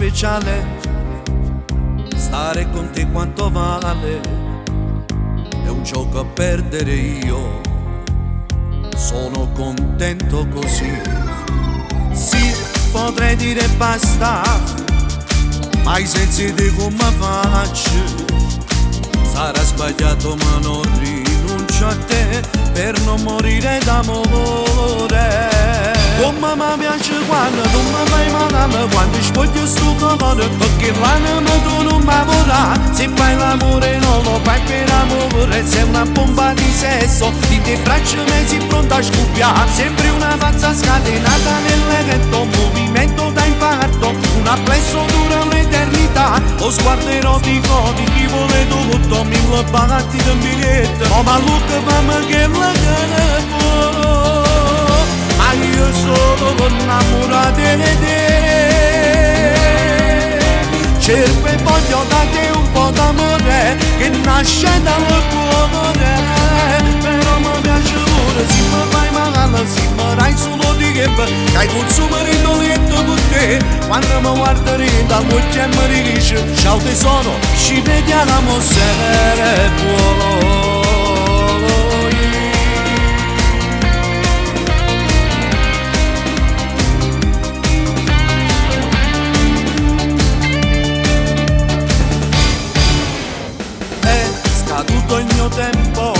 speciale, stare con te quanto vale, è un gioco a perdere io, sono contento così. Sì, potrei dire basta, ma i sensi di come faccio, sarà sbagliato ma non rinuncio a te per non morire d'amore. Come mi piace quando tu mi fai male, quando spoglio sto colore, perché l'anima tu non mi vorrà. Se fai l'amore non lo fai per amore, sei una bomba di sesso, di te braccia mezzi pronta a scoppiare. Sempre una pazza scatenata nel letto, un movimento da infarto, un applesso dura l'eternità. Lo sguardo erotico di chi vuole tutto, mille bagatti di biglietto, oh ma look fammi che la cara. Ma io sono innamorato di te, cerco e voglio da te un po' d'amore che nasce dal cuore. Però mi piace pure, se mi fai male, se mi dai solo di che hai consumato il letto con te. Quando mi guardi da occhio e mi dici ciao tesoro, ci vediamo se puoi. Tutto il mio tempo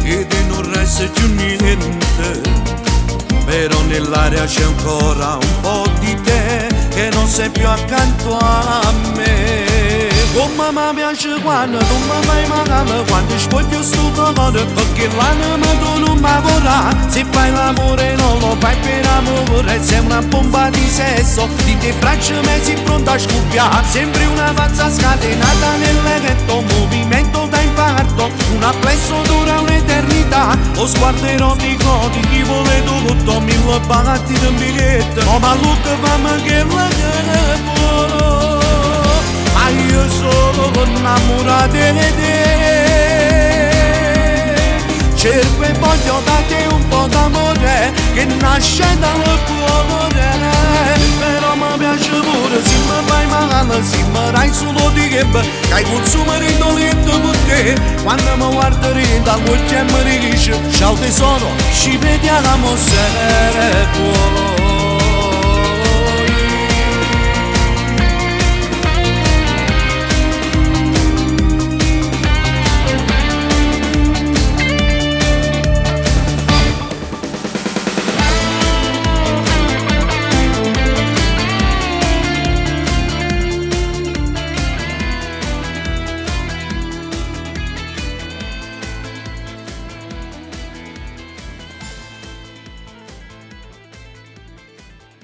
ed non resta più niente, però nell'aria c'è ancora un po' di te che non sei più accanto a me. Come mi piace quando tu mi fai male, quando spoglio sto colore, perché l'anima tu non mi vorrà. Se fai l'amore non lo fai per amore, sei una bomba di sesso, di te braccia mezzi pronta a scoppiare. Sempre una pazza scatenata nel letto, un movimento da infarto, un applesso dura un'eternità. Lo sguardo erotico di chi vuole tutto, mille bagatti di biglietto, oh ma look fammi che la cara. Ma io sono innamorato di te, cerco e voglio da te un po' d'amore che nasce dal cuore. Però mi piace pure, se mi fai male, se mi dai solo di che hai consumato il letto con te. Quando mi guardi da occhio e mi dici ciao tesoro, ci vediamo se puoi.